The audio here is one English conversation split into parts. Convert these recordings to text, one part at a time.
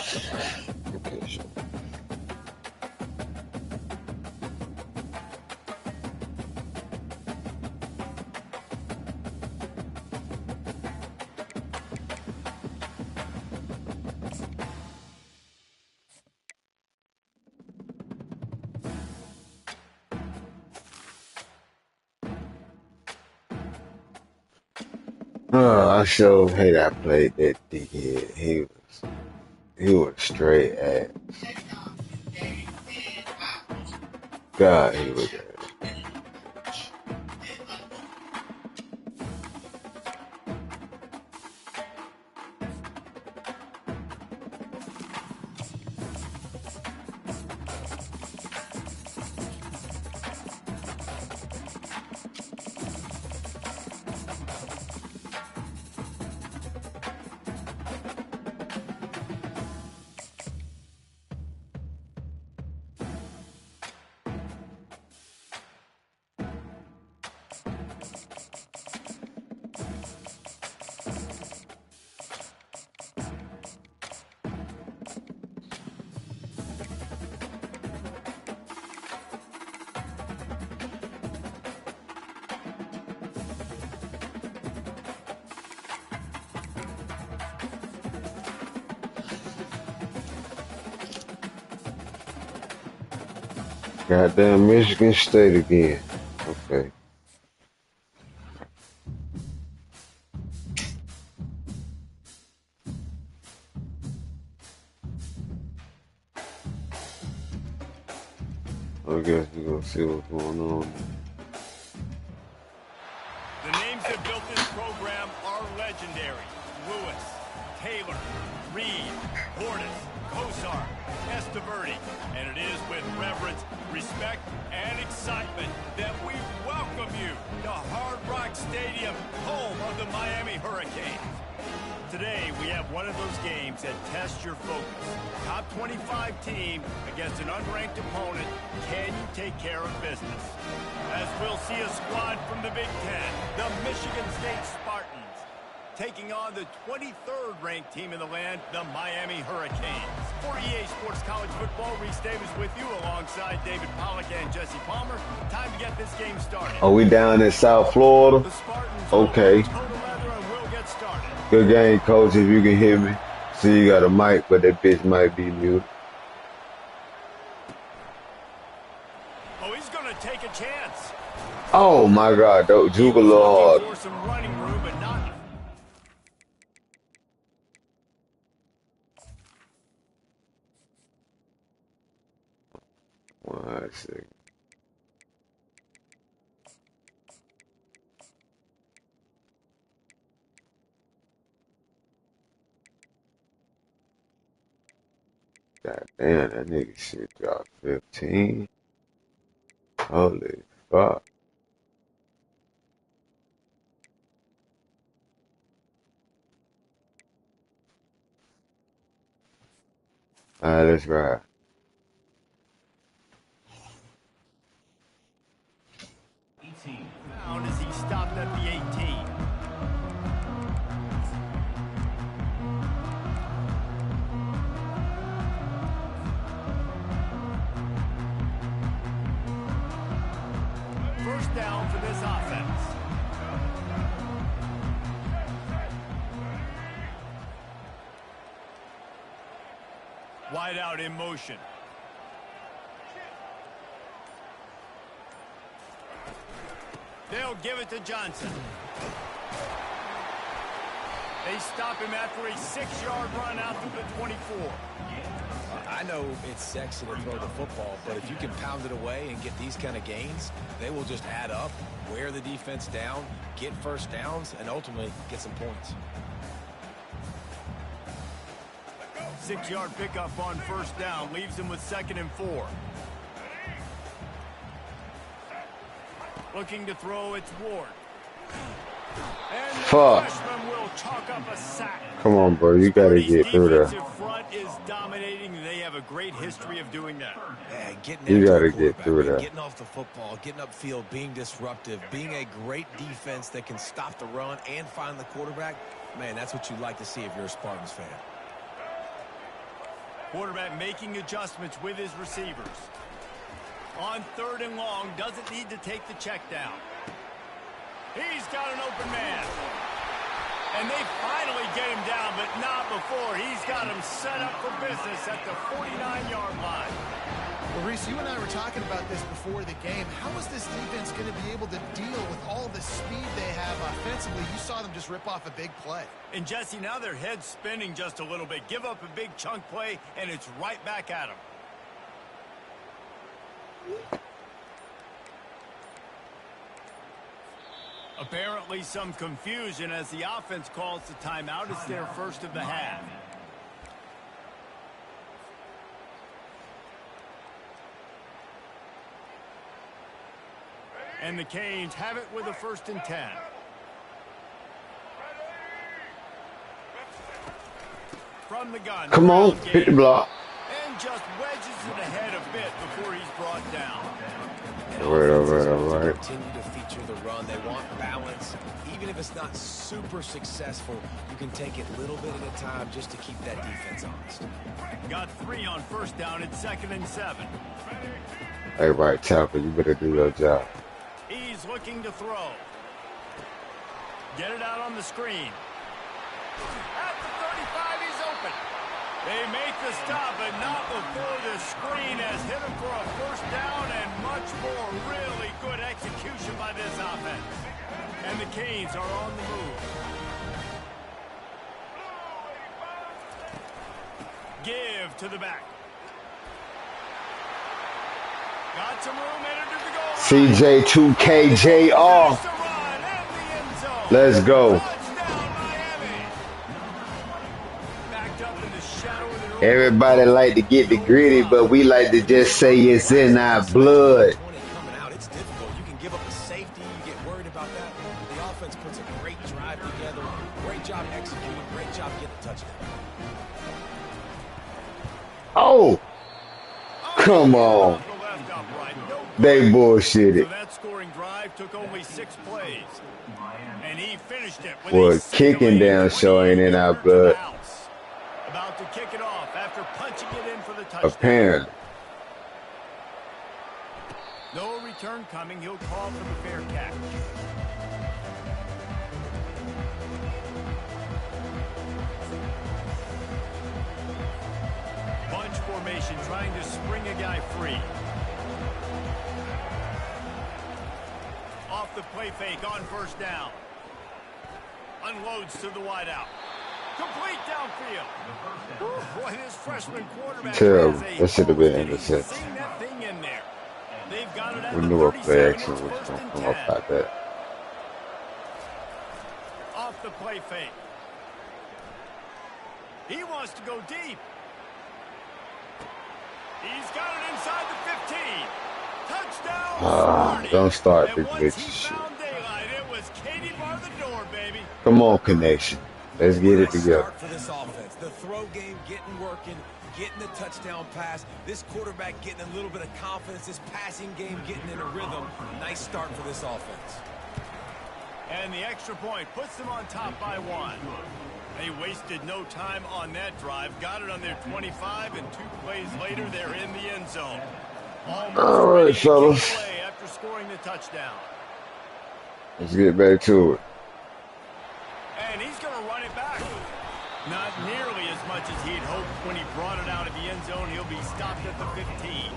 Okay, sure. I sure hate I played that dickhead. He was straight at God. He was goddamn Michigan State again. Okay. I guess we're gonna see what's going on. The names that built this program are legendary. Lewis, Taylor, Reed, Portis, Kosar, Testaverde. And it is with reverence, respect, and excitement that we welcome you to Hard Rock Stadium, home of the Miami Hurricanes. Today, we have one of those games that tests your focus. Top 25 team against an unranked opponent. Can you take care of business? As we'll see a squad from the Big Ten, the Michigan State Spartans, taking on the 23rd ranked team in the land, the Miami Hurricanes. For EA Sports College Football, Reese Davis with you alongside David Pollack and Jesse Palmer. Time to get this game started. Are we down in South Florida? The Spartans Okay. total leather and we'll get started. Good game, coach, if you can hear me. See, you got a mic, but that bitch might be mute. Oh, he's going to take a chance. Oh, my God. Don't juke a little hard. For some running room, but not. One second. God damn, that nigga shit dropped 15. Holy fuck. All right, let's ride. Down as he stopped at the 18. First down for this offense. Wide out in motion. They'll give it to Johnson. They stop him after a 6-yard run out to the 24. I know it's sexy to throw the football, but if you can pound it away and get these kind of gains, they will just add up, wear the defense down, get first downs, and ultimately get some points. 6-yard pickup on first down leaves him with 2nd and 4. Looking to throw, it's Ward. And the freshman will chalk up a sack. Come on, bro. You got to get through there. Defensive front is dominating. They have a great history of doing that. You got to get through there. Getting off the football, getting upfield, being disruptive, being a great defense that can stop the run and find the quarterback. Man, that's what you like to see if you're a Spartans fan. Quarterback making adjustments with his receivers. On 3rd and long, doesn't need to take the check down. He's got an open man. And they finally get him down, but not before. He's got him set up for business at the 49-yard line. Well, Reese, you and I were talking about this before the game. How is this defense going to be able to deal with all the speed they have offensively? You saw them just rip off a big play. And, Jesse, now their head's spinning just a little bit. Give up a big chunk play, and it's right back at them. Apparently some confusion as the offense calls the timeout. It's their first of the half. And the Canes have it with a 1st and 10. From the gun. Come on, hit the block. And just wedges it ahead a bit before he's brought down. All right. Continue to feature the run. They want balance. Even if it's not super successful, you can take it a little bit at a time just to keep that defense honest. Got 3 on 1st down. It's 2nd and 7. Everybody tackle, you better do your job. He's looking to throw. Get it out on the screen. At the 35, he's open. They make the stop, but not before the screen has hit him for a 1st down and much more. Really good execution by this offense. And the Canes are on the move. Give to the back. Got some room, entered the goal line. CJ2KJR. Let's go. Everybody like to get the gritty, but we like to just say it's in our blood. It's difficult. You can give up a safety. You get worried about that. The offense puts a great drive together. Great job executing. Great job getting the touchdown. Oh, come on. They bullshitted. So that scoring drive took only 6 plays. And he finished it with Well, kicking down show ain't in our blood. About to kick it off after punching it in for the touchdown. Apparently. No return coming. He'll call for the fair catch. Bunch formation trying to spring a guy free. Off the play fake on 1st down. Unloads to the wideout. Complete downfield. Ooh, boy, this freshman quarterback Terrible. has a That should have been He's intercepted. seen that thing in there. They've got it at We the knew a play 37. action It's was 1st going to and come 10. up like that. Off the play fake. He wants to go deep. He's got it inside the 15. Touchdown. Don't start And this once bitch he shit. found daylight, it was Katie bar the door, baby. Come on, connection. Let's get it together. Start for this offense. The throw game getting working, getting the touchdown pass. This quarterback getting a little bit of confidence. This passing game getting in a rhythm. Nice start for this offense. And the extra point puts them on top by 1. They wasted no time on that drive. Got it on their 25, and 2 plays later, they're in the end zone. Almost All right, ready to kick fellas. play after scoring the touchdown. Let's get back to it. And he's going to run it back. Not nearly as much as he'd hoped when he brought it out of the end zone. He'll be stopped at the 15.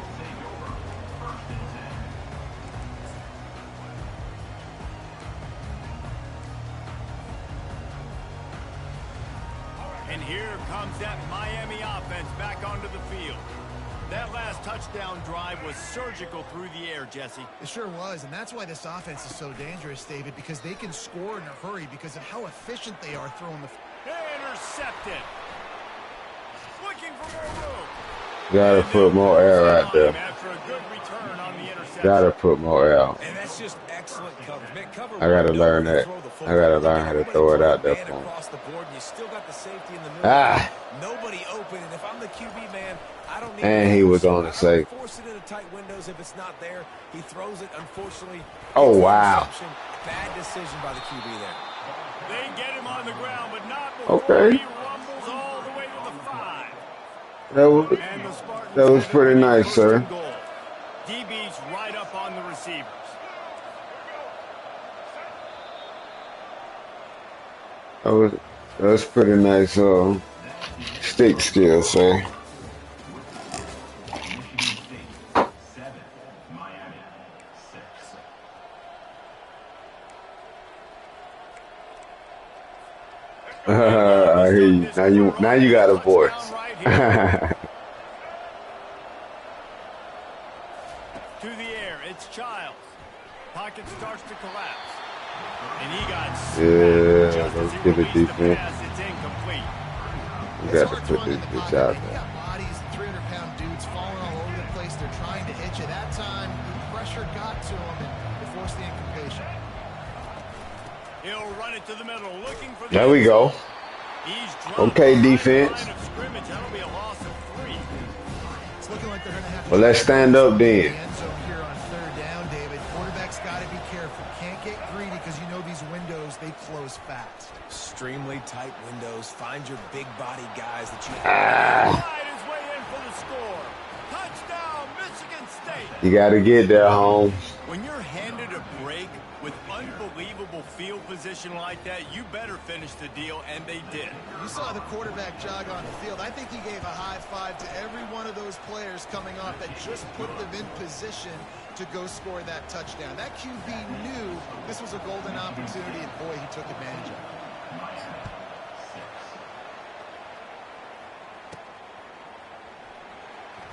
And here comes that Miami offense back onto the field. That last touchdown drive was surgical through the air, Jesse. It sure was, and that's why this offense is so dangerous, David, because they can score in a hurry because of how efficient they are throwing the... Intercepted. Looking for more room. Gotta put more air out there. After a good return on the interception. Gotta put more air out. And that's just excellent coverage. Man, cover I gotta one, learn nobody that. throw the football. I gotta learn how to throw it out there Man for him. across the board, and you still got the safety in the middle. Ah. Nobody open, and if I'm the QB man, I don't need And he was on the safe. Force it into tight windows if it's not there. He throws it, unfortunately. Oh, It's an wow. interception. Bad decision by the QB there. They get him on the ground, but not before Okay. he rumbles all the way to the 5. That was And the that Spartans was have it pretty ready, nice, first sir. and goal. DB's right up on the receivers. That was pretty nice. Stick skill, sir. I hear you. Now you got a voice. To the air, it's Childs. Pocket starts to collapse. And he got smacked Yeah, just as let's he get a released the defense. pass. It's incomplete. You It's got to hard put throwing in the this pocket, out man. You there. got bodies and 300-pound dudes falling all over the place. They're trying to hit you. That time, the pressure got to him, and they forced the incompletion. He'll run it to the middle, looking for the There we end zone. go. He's dropped Okay, behind the defense. line of scrimmage. That'll be a loss of 3. It's looking like they're going to have to Well, let's stand up the then. end zone here on third down, David. Quarterback's got to be careful. Can't get greedy because you know these windows, they close fast. Extremely tight windows. Find your big body guys that you Slide his way in for the score. Touchdown, Michigan State. You got to get there, Holmes. When you're handed a break with unbelievable field position like that, you better finish the deal, and they did. You saw the quarterback jog on the field. I think he gave a high five to every one of those players coming off that just put them in position to go score that touchdown. That QB knew this was a golden opportunity, and boy, he took advantage of it.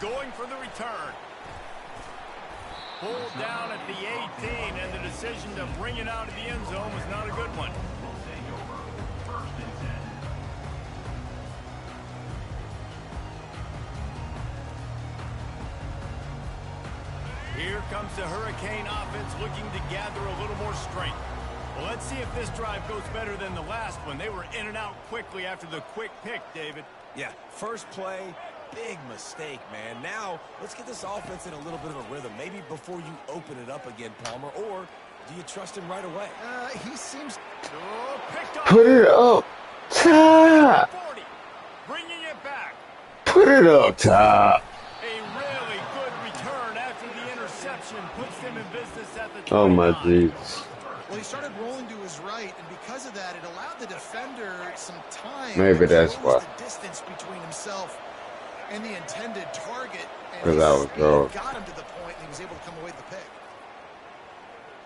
Going for the return. Pulled down at the 18, and the decision to bring it out of the end zone was not a good one. Here comes the Hurricane offense looking to gather a little more strength. Well, let's see if this drive goes better than the last one. They were in and out quickly after the quick pick, David. Yeah, first play, big mistake, man. Now, let's get this offense in a little bit of a rhythm. Maybe before you open it up again, Palmer, or do you trust him right away? He seems... Oh, picked up. Put it up top. 40, bringing it back. Put it up top. A really good return after the interception puts them in business at the 29. Oh, my Jesus. Well, he started rolling to his right, and because of that, it allowed the defender some time. Maybe to that's close why. the distance between himself and the intended target. And 'Cause his I was speed wrong. got him to the point, and he was able to come away with the pick.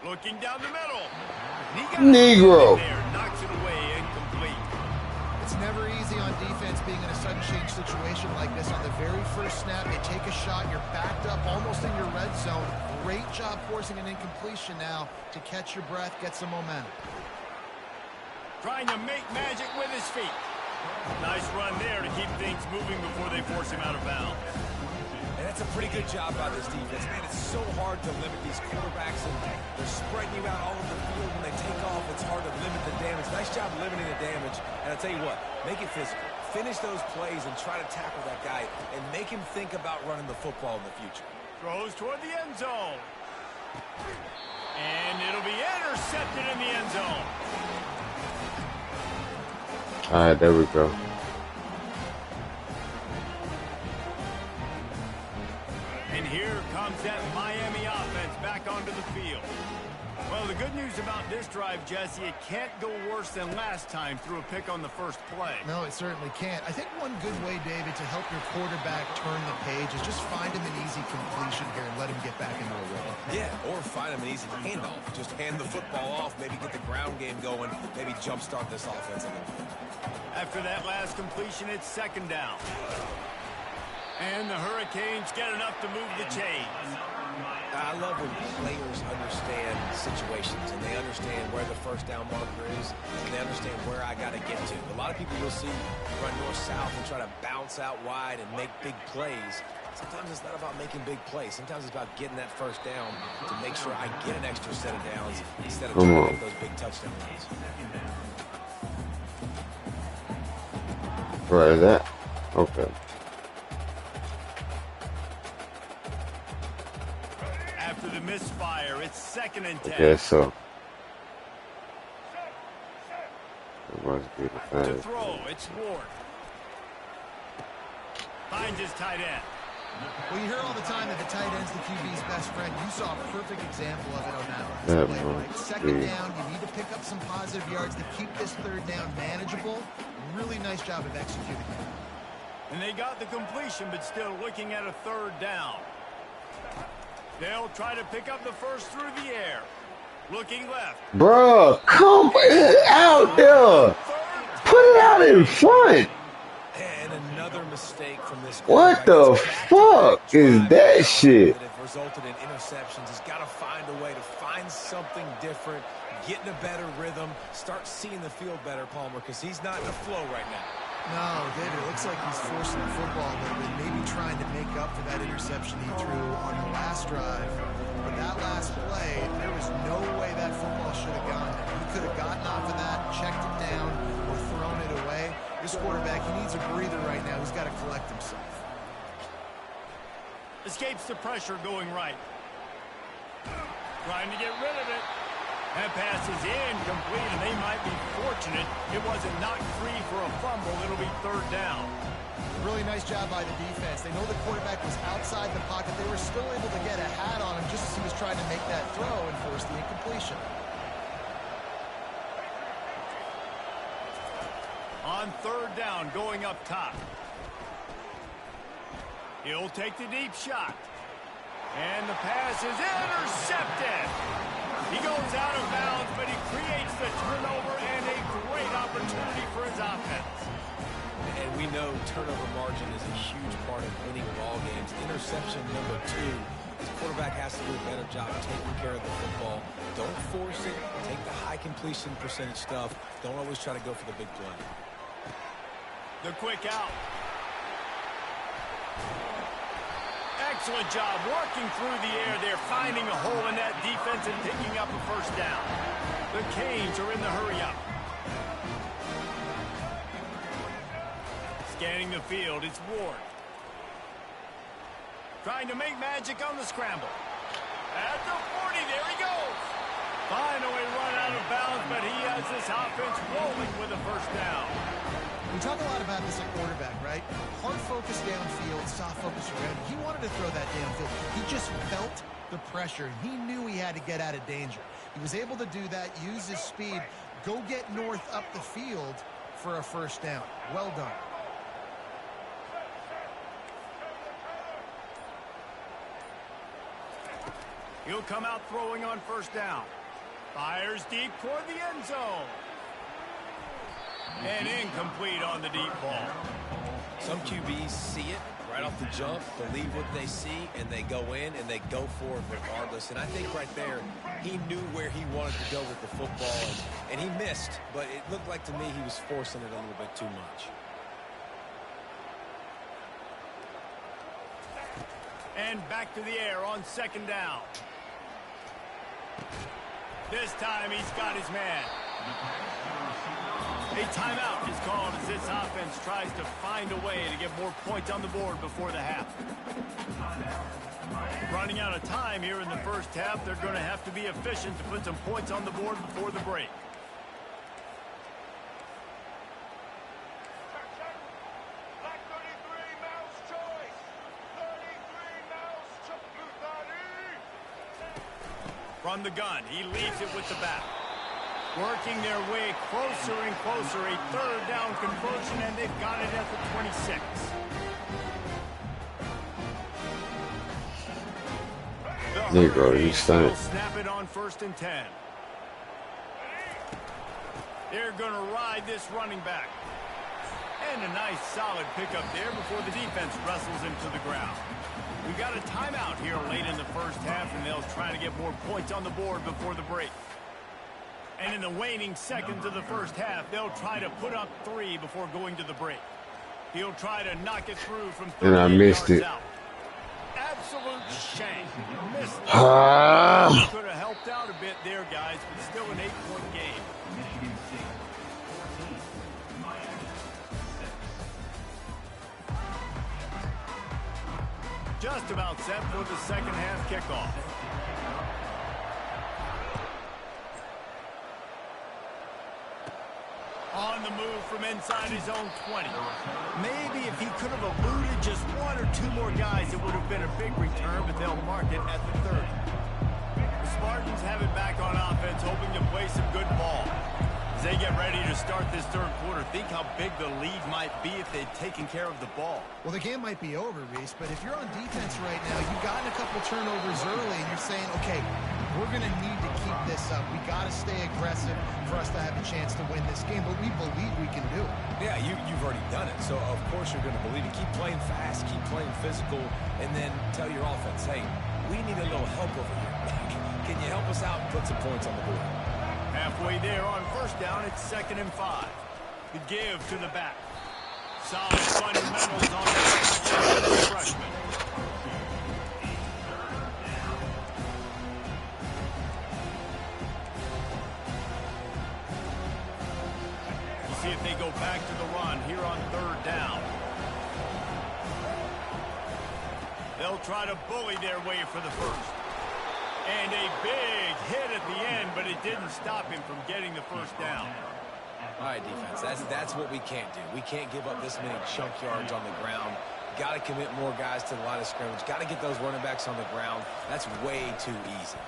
Looking down the middle. And he got Negro. it in there, knocks it away, incomplete. It's never easy on defense being in a sudden change situation like this. On the very first snap, they take a shot. You're backed up almost in your red zone. Great job forcing an incompletion now to catch your breath, get some momentum. Trying to make magic with his feet. Nice run there to keep things moving before they force him out of bounds. And that's a pretty good job by this defense. Man, it's so hard to limit these quarterbacks, and they're spreading you out all over the field. When they take off, it's hard to limit the damage. Nice job limiting the damage. And I'll tell you what, make it physical. Finish those plays and try to tackle that guy and make him think about running the football in the future. Throws toward the end zone. And it'll be intercepted in the end zone. All right, there we go. And here comes that Miami offense back onto the field. Well, the good news about this drive, Jesse, it can't go worse than last time through a pick on the first play. No, it certainly can't. I think one good way, David, to help your quarterback turn the page is just find him an easy completion here and let him get back into a rhythm. Yeah, or find him an easy handoff. Just hand the football off, maybe get the ground game going, maybe jumpstart this offense a little bit. After that last completion, it's second down. And the Hurricanes get enough to move the chains. I love when players understand situations and they understand where the first down marker is and they understand where I got to get to. A lot of people you'll see run north-south and try to bounce out wide and make big plays. Sometimes it's not about making big plays. Sometimes it's about getting that first down to make sure I get an extra set of downs instead of trying to make those big touchdown runs. Where is that? Okay. After the misfire, it's second and 10. Okay, so it must be the To thing. throw, it's Ward. Finds his tight end. Well, you hear all the time that the tight end's the QB's best friend. You saw a perfect example of it on that last play, right? Second down, you need to pick up some positive yards to keep this third down manageable. Really nice job of executing it. And they got the completion, but still looking at a third down. They'll try to pick up the first through the air. Looking left. Bruh, come out there. Put it out in front. And another mistake from this. What the fuck is that shit? That have resulted in interceptions. He's got to find a way to find something different, get in a better rhythm, start seeing the field better, Palmer, because he's not in a flow right now. No, David, it looks like he's forcing the football a little bit, maybe trying to make up for that interception he threw on the last drive. But that last play, there was no way that football should have gone there. He could have gotten off of that, checked it down, or thrown it away. This quarterback, he needs a breather right now. He's got to collect himself. Escapes the pressure going right. Trying to get rid of it. That pass is incomplete, and they might be fortunate it wasn't knocked free for a fumble. It'll be third down. Really nice job by the defense. They know the quarterback was outside the pocket. They were still able to get a hat on him just as he was trying to make that throw and force the incompletion. On third down, going up top. He'll take the deep shot. And the pass is intercepted. He goes out of bounds, but he creates the turnover and a great opportunity for his offense. And we know turnover margin is a huge part of winning ball games. Interception number 2. His quarterback has to do a better job of taking care of the football. Don't force it. Take the high completion percentage stuff. Don't always try to go for the big play. The quick out. Excellent job working through the air there, finding a hole in that defense and picking up a first down. The Canes are in the hurry-up. Scanning the field, it's Ward. Trying to make magic on the scramble. At the 40, there he goes. Finally run out of bounds, but he has this offense rolling with a first down. We talk a lot about this at quarterback, right? Hard focus downfield, soft focus around. He wanted to throw that downfield. He just felt the pressure. He knew he had to get out of danger. He was able to do that, use his speed, go get north up the field for a first down. Well done. He'll come out throwing on first down. Fires deep toward the end zone. And incomplete on the deep ball. Some QBs see it right off the jump, believe what they see, and they go in and they go for it regardless. And I think right there, he knew where he wanted to go with the football, and he missed. But it looked like to me he was forcing it a little bit too much. And back to the air on second down. This time he's got his man. A timeout is called as this offense tries to find a way to get more points on the board before the half. Running out of time here in the first half, they're going to have to be efficient to put some points on the board before the break. From the gun, he leaves it with the back. Working their way closer and closer, a third down conversion, and they've got it at the 26. There you go, you stunned. Snap it on 1st and 10. They're going to ride this running back. And a nice solid pickup there before the defense wrestles him to the ground. We've got a timeout here late in the first half, and they'll try to get more points on the board before the break. And in the waning seconds of the first half, they'll try to put up 3 before going to the break. He'll try to knock it through from 30 and I missed it. Out. Absolute shame. Missed it. Could have helped out a bit there, guys, but still an 8-point game. Just about set for the second half kickoff. On the move from inside his own 20. Maybe if he could have eluded just one or two more guys, it would have been a big return, but they'll mark it at the 30. The Spartans have it back on offense, hoping to play some good ball. As they get ready to start this third quarter, think how big the lead might be if they'd taken care of the ball. Well, the game might be over, Reese, but if you're on defense right now, you've gotten a couple turnovers early, and you're saying, okay, we're going to need to keep this up. We got to stay aggressive for us to have a chance to win this game, but we believe we can do it. Yeah, you've already done it, so of course you're going to believe it. Keep playing fast, keep playing physical, and then tell your offense, hey, we need a little help over here. Can you help us out and put some points on the board? Halfway there on first down, it's 2nd and 5. The give to the back. Solid fundamentals on the freshman. We'll see if they go back to the run here on 3rd down. They'll try to bully their way for the first. And a big hit at the end, but it didn't stop him from getting the first down. All right, defense, that's what we can't do. We can't give up this many chunk yards on the ground. Got to commit more guys to the line of scrimmage. Got to get those running backs on the ground. That's way too easy.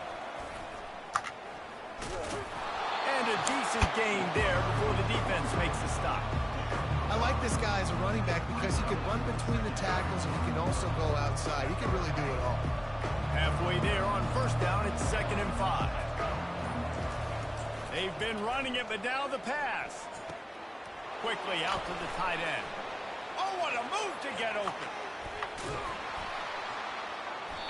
And a decent gain there before the defense makes the stop. I like this guy as a running back because he can run between the tackles and he can also go outside. He can really do it all. Halfway there on first down, it's 2nd and 5. They've been running it, but now the pass. Quickly out to the tight end. Oh, what a move to get open.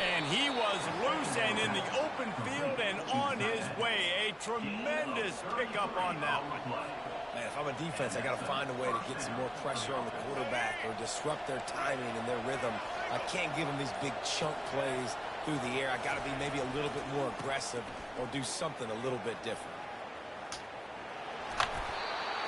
And he was loose and in the open field and on his way. A tremendous pickup on that one. Man, if I'm a defense, I got to find a way to get some more pressure on the quarterback or disrupt their timing and their rhythm. I can't give them these big chunk plays through the air. I got to be maybe a little bit more aggressive or do something a little bit different.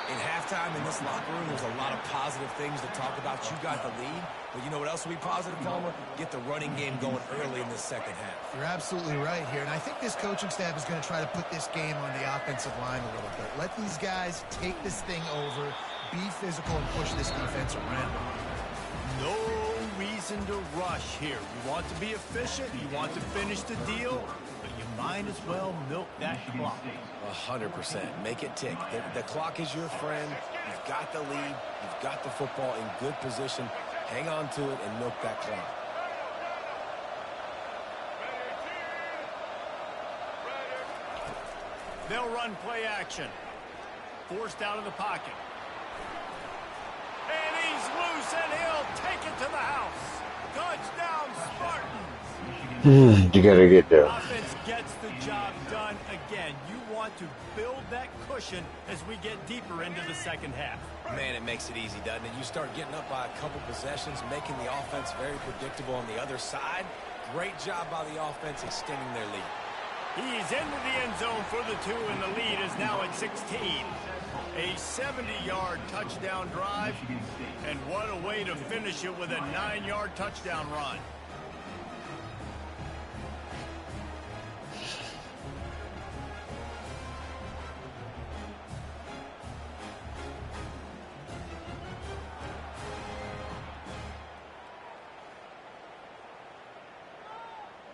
In halftime in this locker room, there's a lot of positive things to talk about. You got the lead, but you know what else will be positive, Palmer? Get the running game going early in the second half. You're absolutely right here, and I think this coaching staff is going to try to put this game on the offensive line a little bit. Let these guys take this thing over, be physical, and push this defense around. No reason to rush here. You want to be efficient, you want to finish the deal, but you might as well milk that clock. 100%. Make it tick. The clock is your friend. You've got the lead. You've got the football in good position. Hang on to it and milk that clock. They'll run play action. Forced out of the pocket. And he's loose, and he'll take it to the house. Touchdown, Spartans. You gotta get there. Offense gets the job done again. You want to build that cushion as we get deeper into the second half. Man, it makes it easy, doesn't it? You start getting up by a couple possessions, making the offense very predictable on the other side. Great job by the offense extending their lead. He's into the end zone for the 2, and the lead is now at 16. A 70-yard touchdown drive, and what a way to finish it with a 9-yard touchdown run.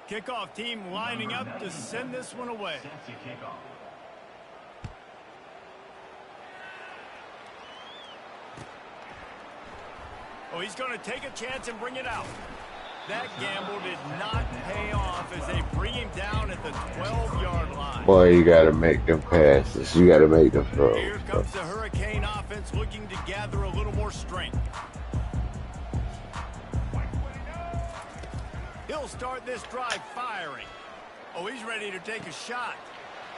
Kickoff team lining up to send this one away. Oh, he's going to take a chance and bring it out. That gamble did not pay off as they bring him down at the 12-yard line. Boy, you gotta make them passes. You gotta make them throws. Here comes the Hurricane offense looking to gather a little more strength. He'll start this drive firing. Oh, he's ready to take a shot.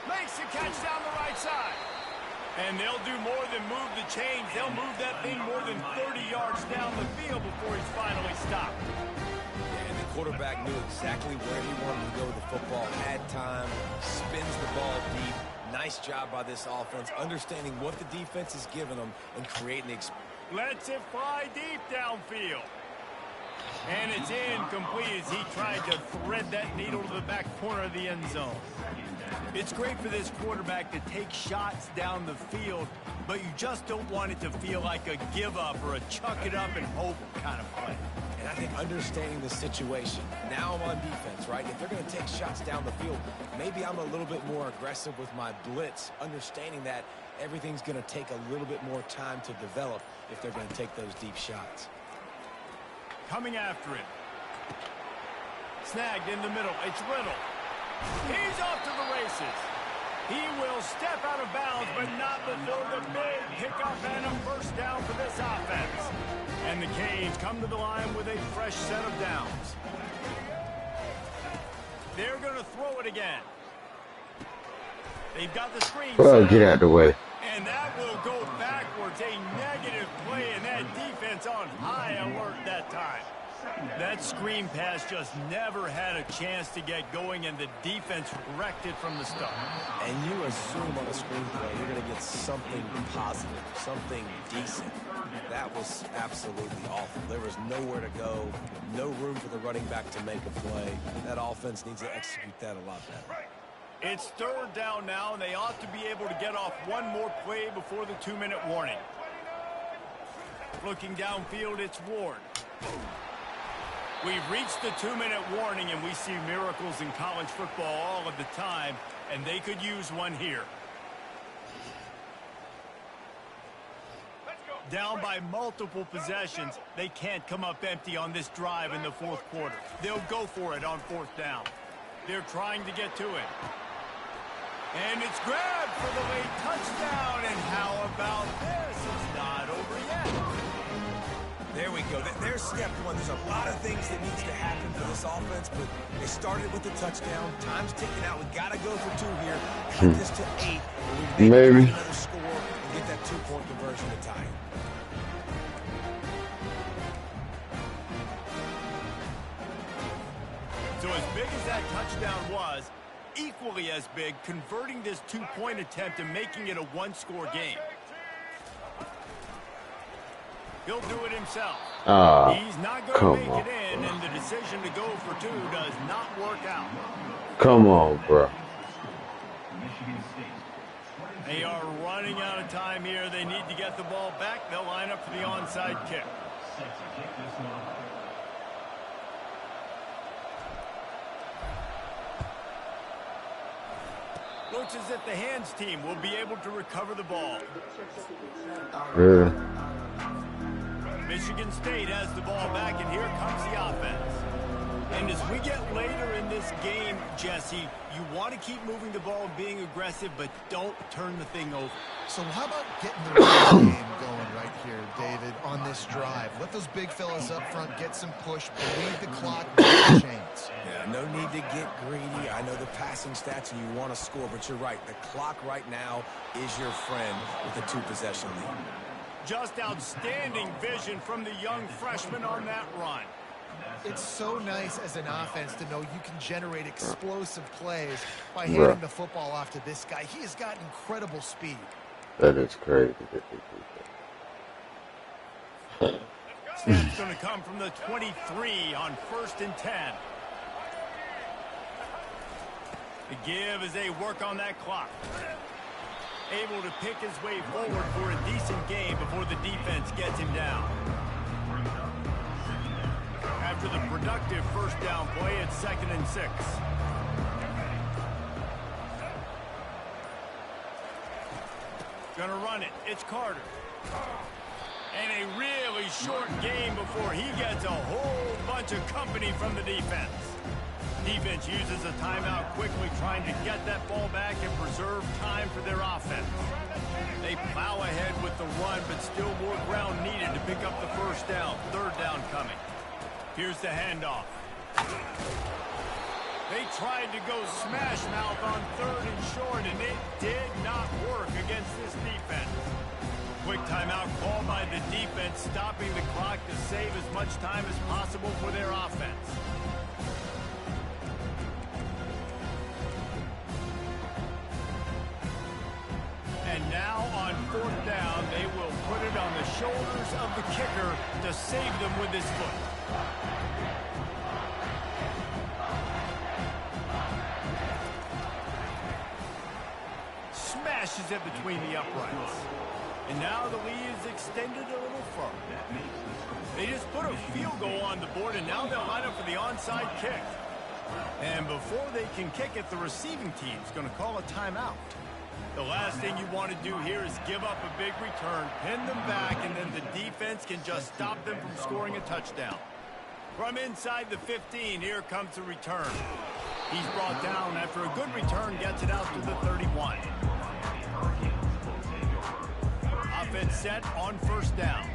Makes the catch down the right side. And they'll do more than move the chains. They'll move that thing more than 30 yards down the field before he's finally stopped. And the quarterback knew exactly where he wanted to go with the football. Had time, spins the ball deep. Nice job by this offense, understanding what the defense is giving them and creating the experience. Lets it fly deep downfield. And it's incomplete as he tried to thread that needle to the back corner of the end zone. It's great for this quarterback to take shots down the field, but you just don't want it to feel like a give-up or a chuck-it-up-and-hope kind of play. And I think understanding the situation, now I'm on defense, right? If they're going to take shots down the field, maybe I'm a little bit more aggressive with my blitz, understanding that everything's going to take a little bit more time to develop if they're going to take those deep shots. Coming after him. Snagged in the middle. It's Little. He's off to the races. He will step out of bounds, but not before the big pickup and a first down for this offense. And the Canes come to the line with a fresh set of downs. They're going to throw it again. They've got the screen. Well, get out of the way. And that will go backwards. A negative play, and that defense on high alert that time. That screen pass just never had a chance to get going, and the defense wrecked it from the start. And you assume on a screen play you're going to get something positive, something decent. That was absolutely awful. There was nowhere to go, no room for the running back to make a play. That offense needs to execute that a lot better. It's third down now, and they ought to be able to get off one more play before the 2-minute warning. Looking downfield, it's Ward. We've reached the 2-minute warning, and we see miracles in college football all of the time, and they could use one here. Down by multiple possessions, they can't come up empty on this drive in the fourth quarter. They'll go for it on fourth down. They're trying to get to it. And it's grabbed for the late touchdown. And how about this? It's not over yet. There we go. There's step one. There's a lot of things that needs to happen for this offense, but they started with the touchdown. Time's ticking out. We got to go for 2 here. Cut this to 8. We Maybe. get another score and get that 2-point conversion to tie it. So as big as that touchdown was, equally as big, converting this 2-point attempt and making it a 1-score game. He'll do it himself. He's not going to make it in, and the decision to go for 2 does not work out. Come on, bro. They are running out of time here. They need to get the ball back. They'll line up for the onside kick. Looks as if the hands team will be able to recover the ball. Yeah. Michigan State has the ball back, and here comes the offense. And as we get later in this game, Jesse, you want to keep moving the ball and being aggressive, but don't turn the thing over. So how about getting the game going right here, David, on this drive? Let those big fellas up front get some push, bleed the clock, make the chains. Yeah, no need to get greedy. I know the passing stats and you want to score, but you're right. The clock right now is your friend with a 2-possession lead. Just outstanding vision from the young freshman on that run. It's so nice as an offense to know you can generate explosive plays by handing the football off to this guy. He has got incredible speed. That is crazy. Snap's going to come from the 23 on 1st and 10. The give as they work on that clock. Able to pick his way forward for a decent game before the defense gets him down. After the productive first down play, it's 2nd and 6. Gonna run it. It's Carter. And a really short game before he gets a whole bunch of company from the defense. Defense uses a timeout quickly, trying to get that ball back and preserve time for their offense. They plow ahead with the run, but still more ground needed to pick up the first down. 3rd down coming. Here's the handoff. They tried to go smash mouth on 3rd and short, and it did not work against this defense. Quick timeout called by the defense, stopping the clock to save as much time as possible for their offense. And now on 4th down, they will put it on the shoulders of the kicker to save them with his foot. Smashes it between the uprights. And now the lead is extended a little further. They just put a field goal on the board, and now they'll line up for the onside kick. And before they can kick it, the receiving team's going to call a timeout. The last thing you want to do here is give up a big return, pin them back, and then the defense can just stop them from scoring a touchdown. From inside the 15, here comes the return. He's brought down after a good return, gets it out to the 31. Offense set on first down.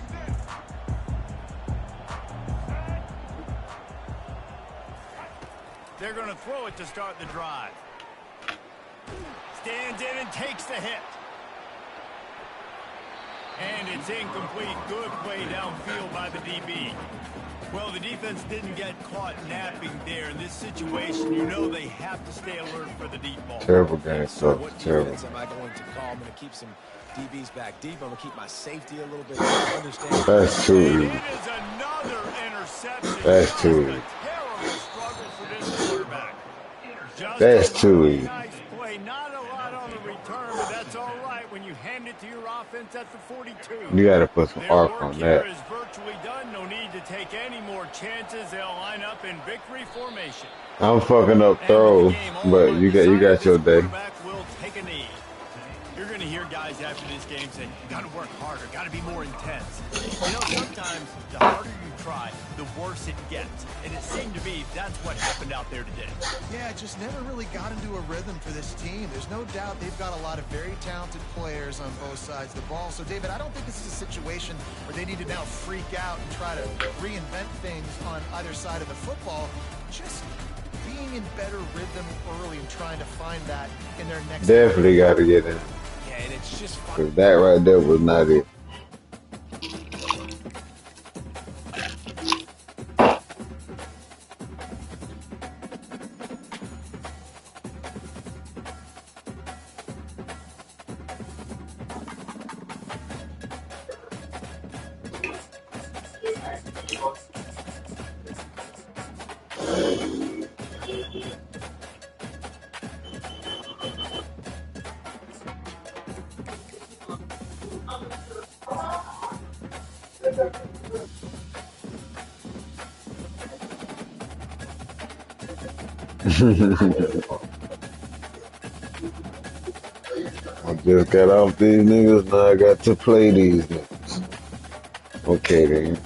They're going to throw it to start the drive. Stands in and takes the hit. And it's incomplete. Good play downfield by the DB. Well, the defense didn't get caught napping there. In this situation, you know they have to stay alert for the deep ball. Terrible game, So so what terrible. defense am I going to call? I'm going to keep some DBs back deep. I'm going to keep my safety a little bit. Understand. That's too And easy. it is another interception. That's Just too a easy. terrible struggle for this quarterback. Just That's a too really easy. nice play. Not a lot on the return, but that's all right when you hand it to your offense at the 42. You gotta put some Their arc work on here that. is virtually done. No need to take any more chances. They'll line up in victory formation. I'm fucking up And with the throws, game all but but you decided, got your this day. quarterback will take a knee. You're going to hear guys after this game say, got to work harder, got to be more intense. You know, sometimes the harder you try, the worse it gets. And it seemed to be that's what happened out there today. Yeah, just never really got into a rhythm for this team. There's no doubt they've got a lot of very talented players on both sides of the ball. So, David, I don't think this is a situation where they need to now freak out and try to reinvent things on either side of the football. Just being in better rhythm early and trying to find that in their next... Definitely gotta get in. Yeah, and it's just fun. Cause that right there was not it. I just got off these niggas, now I got to play these niggas. Okay then.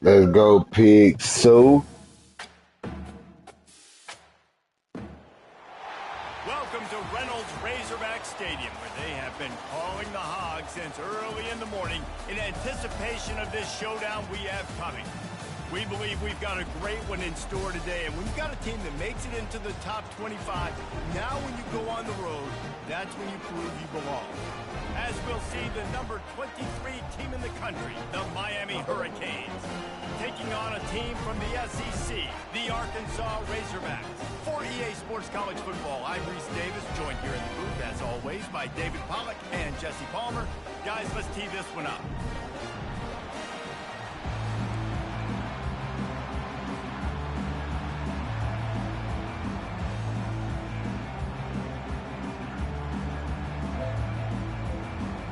Let's go, Pig Sue. Welcome to Reynolds Razorback Stadium, where they have been calling the Hogs since early in the morning in anticipation of this showdown we have coming. We believe we've got a great one in store today, and when you've got a team that makes it into the top 25, now when you go on the road, that's when you prove you belong. As we'll see, the number 23 team in the country, the Miami Hurricanes, taking on a team from the SEC, the Arkansas Razorbacks. For EA Sports College Football, I'm Reese Davis, joined here in the booth, as always, by David Pollack and Jesse Palmer. Guys, let's tee this one up.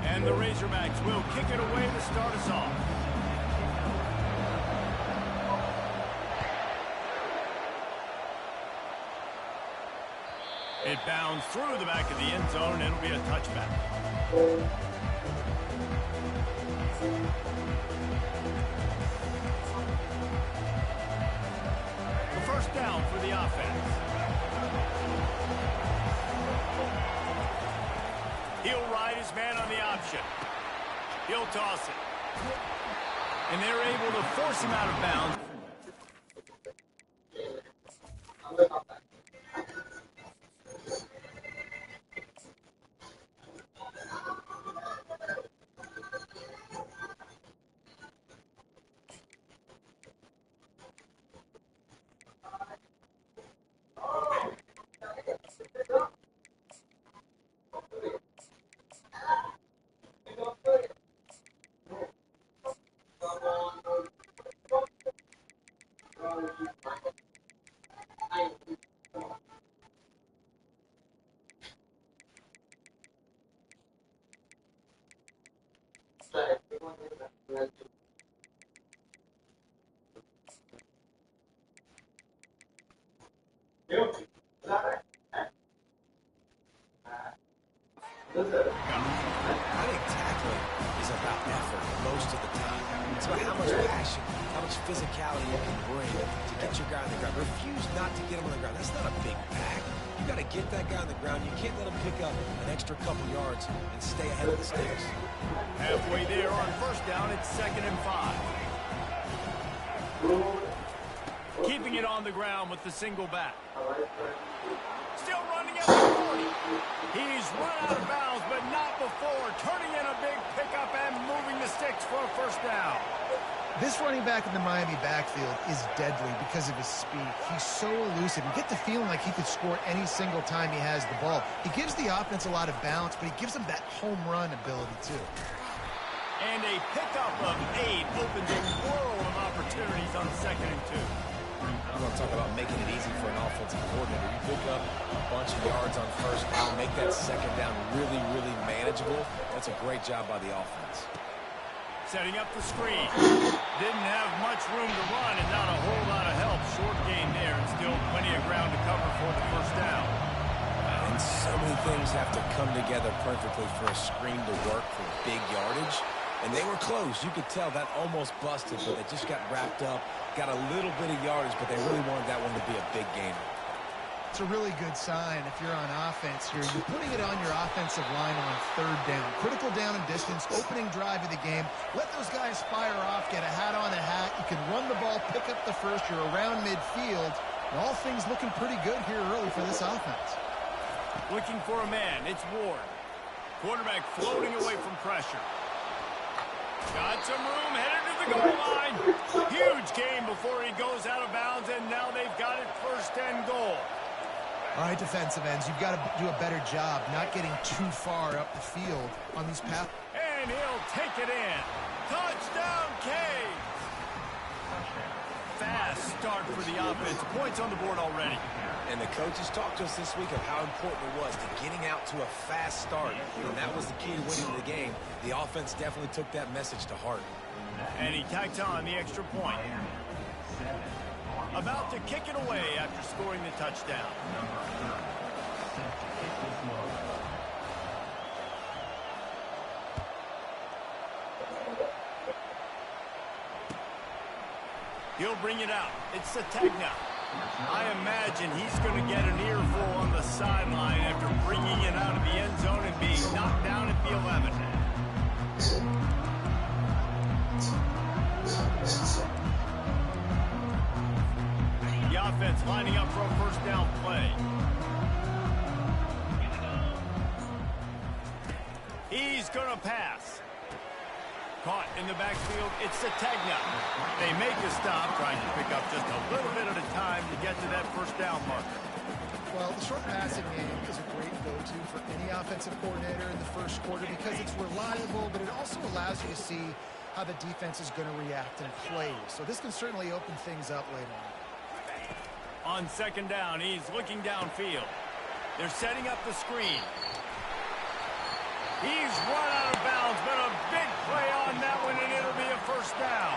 And the Razorbacks will kick it away to start us off. It bounds through the back of the end zone, and it'll be a touchback. The first down for the offense. He'll ride his man on the option. He'll toss it. And they're able to force him out of bounds. I think tackling is about effort most of the time. It's about how much passion, how much physicality you can bring to get your guy on the ground. Refuse not to get him on the ground. That's not a big pack. You got to get that guy on the ground. You can't let him pick up an extra couple yards and stay ahead of the sticks. Halfway there on first down, it's 2nd and 5. Keeping it on the ground with the single back. Still running at the 40. He's run out of bounds, but not before. Turning in a big pickup and moving the sticks for a first down. This running back in the Miami backfield is deadly because of his speed. He's so elusive. You get the feeling like he could score any single time he has the ball. He gives the offense a lot of balance, but he gives them that home run ability too. And a pickup of 8 opens a world of opportunities on 2nd and 2. You want to talk about making it easy for an offensive coordinator. You pick up a bunch of yards on first down, make that second down really, really manageable. That's a great job by the offense. Setting up the screen. Didn't have much room to run and not a whole lot of help. Short gain there and still plenty of ground to cover for the first down. And so many things have to come together perfectly for a screen to work for big yardage. And they were close. You could tell that almost busted, but they just got wrapped up, got a little bit of yardage, but they really wanted that one to be a big gainer. It's a really good sign if you're on offense here. You're putting it on your offensive line on 3rd down. Critical down and distance, opening drive of the game. Let those guys fire off, get a hat on a hat. You can run the ball, pick up the first. You're around midfield. And all things looking pretty good here early for this offense. Looking for a man. It's Ward. Quarterback floating away from pressure. Got some room, headed to the goal line. Huge gain before he goes out of bounds, and now they've got it 1st and goal. All right, defensive ends, you've got to do a better job not getting too far up the field on these paths. And he'll take it in. Touchdown, Caves. Fast start for the offense. Points on the board already. And the coaches talked to us this week of how important it was to getting out to a fast start. And that was the key to winning the game. The offense definitely took that message to heart. And he tacked on the extra point. About to kick it away after scoring the touchdown. He'll bring it out. It's Sategna. I imagine he's going to get an earful on the sideline after bringing it out of the end zone and being knocked down at the 11. The offense lining up for a first down play. He's going to pass. Caught in the backfield, it's Sategna. They make a stop, trying to pick up just a little bit at a time to get to that first down marker. Well, the short passing game is a great go-to for any offensive coordinator in the first quarter because it's reliable, but it also allows you to see how the defense is going to react and play. So this can certainly open things up later on. On 2nd down, he's looking downfield. They're setting up the screen. He's run out of bounds, but a big play on that one, and it'll be a first down.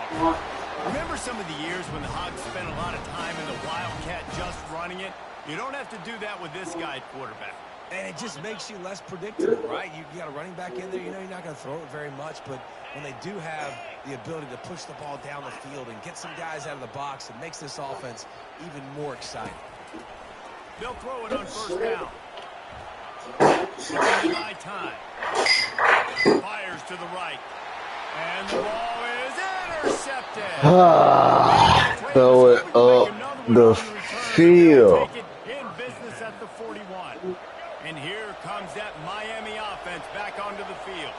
Remember some of the years when the Hogs spent a lot of time in the Wildcat just running it? You don't have to do that with this guy at quarterback. And it just makes you less predictable, right? You got a running back in there, you know you're not going to throw it very much, but when they do have the ability to push the ball down the field and get some guys out of the box, it makes this offense even more exciting. They'll throw it on first down. High time. Fires to the right. And the ball is intercepted. Throw it up the field. In business at the 41. And here comes that Miami offense back onto the field.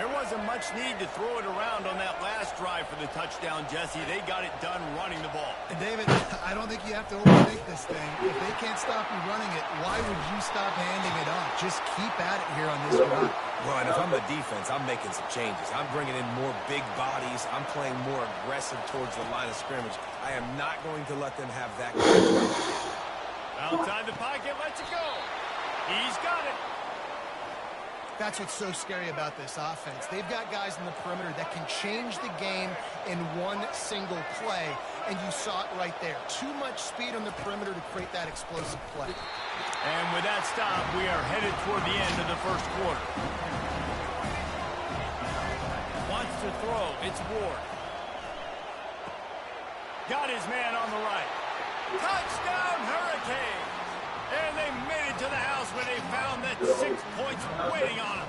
There wasn't much need to throw it around on that last drive for the touchdown, Jesse. They got it done running the ball. And David, I don't think you have to overthink this thing. If they can't stop you running it, why would you stop handing it off? Just keep at it here on this drive. Well, and if I'm the defense, I'm making some changes. I'm bringing in more big bodies. I'm playing more aggressive towards the line of scrimmage. I am not going to let them have that. Outside the pocket, lets it go. He's got it. That's what's so scary about this offense. They've got guys in the perimeter that can change the game in one single play. and you saw it right there. Too much speed on the perimeter to create that explosive play. And with that stop, we are headed toward the end of the first quarter. Wants to throw. It's Ward. Got his man on the right. Touchdown, Hurricanes! And they made it to the house when they found that 6 points waiting on them.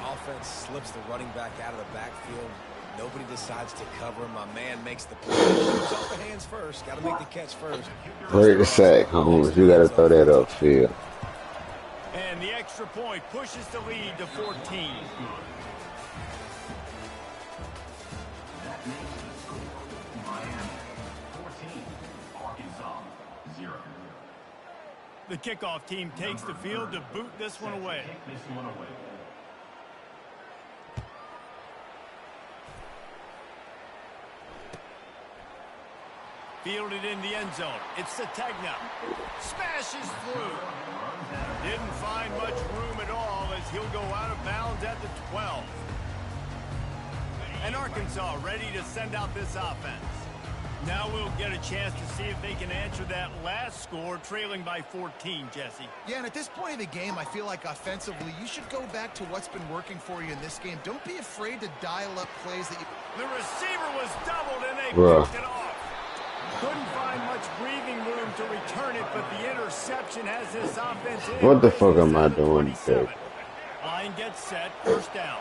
Offense slips the running back out of the backfield. Nobody decides to cover him. My man makes the play. Shoots off the hands first. Got to make the catch first. Break the sack, Holmes. You got to throw that upfield. And the extra point pushes the lead to 14. The kickoff team takes the field to boot this one away. Fielded in the end zone. It's Sategna. Smashes through. Didn't find much room at all as he'll go out of bounds at the 12. And Arkansas ready to send out this offense. Now we'll get a chance to see if they can answer that last score, trailing by 14, Jesse. Yeah, and at this point of the game, I feel like offensively, you should go back to what's been working for you in this game. Don't be afraid to dial up plays that you... The receiver was doubled, and they picked it off. Couldn't find much breathing room to return it, but the interception has this offense in. What the fuck am I doing today? Line gets set, first down.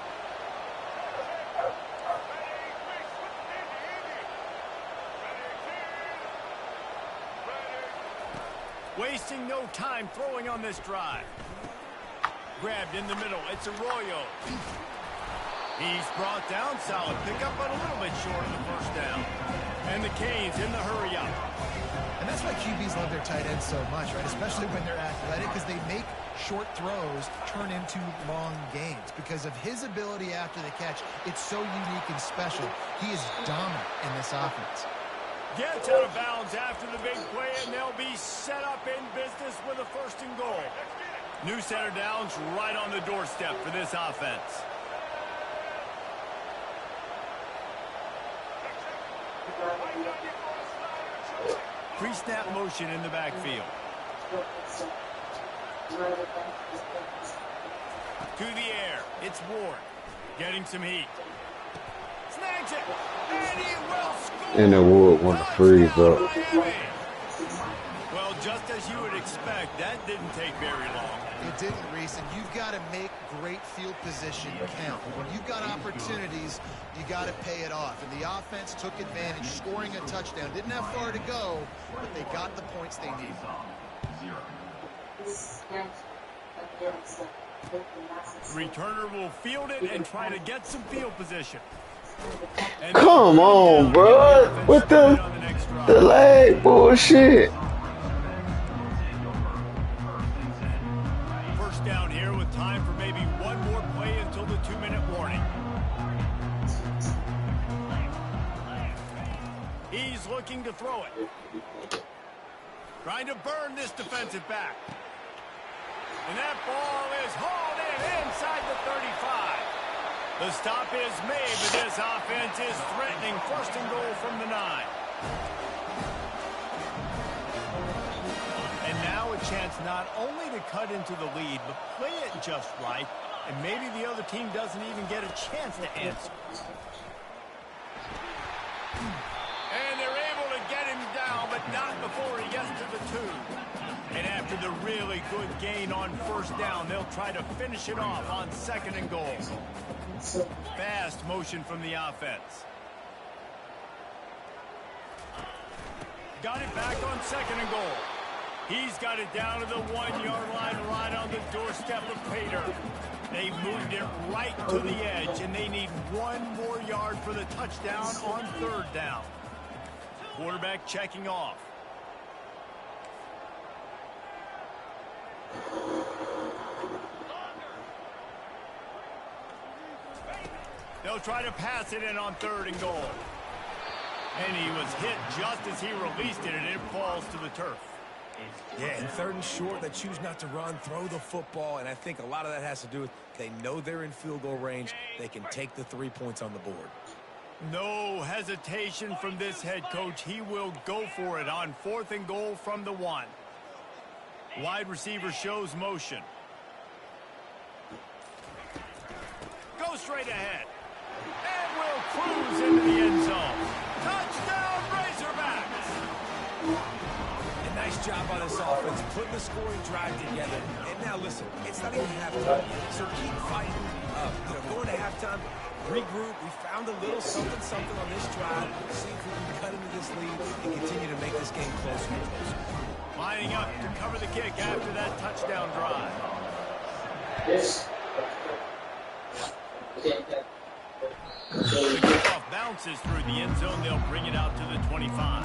Wasting no time throwing on this drive. Grabbed in the middle. It's Arroyo. He's brought down. Solid pickup, but a little bit short of the first down. And the Canes in the hurry up. And that's why QBs love their tight ends so much, right? Especially when they're athletic, because they make short throws turn into long gains. Because of his ability after the catch, it's so unique and special. He is dominant in this offense. Gets out of bounds after the big play, and they'll be set up in business with a first and goal. New center downs right on the doorstep for this offense. Pre-snap motion in the backfield. To the air, it's Ward. Getting some heat. Snags it, and he will score. And the Wood want to freeze up. Well, just as you would expect, that didn't take very long. It didn't, Reese, and you've got to make great field position count. When you've got opportunities, you got to pay it off. And the offense took advantage, scoring a touchdown. Didn't have far to go, but they got the points they needed. Returner will field it and try to get some field position. And come on, bro. With the leg bullshit. First down here with time for maybe one more play until the 2-minute warning. He's looking to throw it. Trying to burn this defensive back. And that ball is hauled in inside the 35. The stop is made, but this offense is threatening first and goal from the 9. And now a chance not only to cut into the lead, but play it just right, and maybe the other team doesn't even get a chance to answer. And they're able to get him down, but not before he gets to the 2. And after the really good gain on first down, they'll try to finish it off on second and goal. Fast motion from the offense. Got it back on second and goal. He's got it down to the 1-yard line right on the doorstep of Pater. They moved it right to the edge, and they need one more yard for the touchdown on third down. Quarterback checking off. They'll try to pass it in on third and goal. And he was hit just as he released it, and it falls to the turf. Yeah, and third and short, they choose not to run, throw the football, and I think a lot of that has to do with they know they're in field goal range. They can take the 3 points on the board. No hesitation from this head coach. He will go for it on 4th and goal from the 1. Wide receiver shows motion. Go straight ahead. And will cruise into the end zone. Touchdown, Razorbacks! A nice job on this offense, putting the scoring drive together. And now listen, it's not even halftime yet, so keep fighting. Going to halftime, regroup. We found a little something on this drive. See if we can cut into this lead and continue to make this game closer and closer. Lining up to cover the kick after that touchdown drive. Yes. Kickoff bounces through the end zone. They'll bring it out to the 25.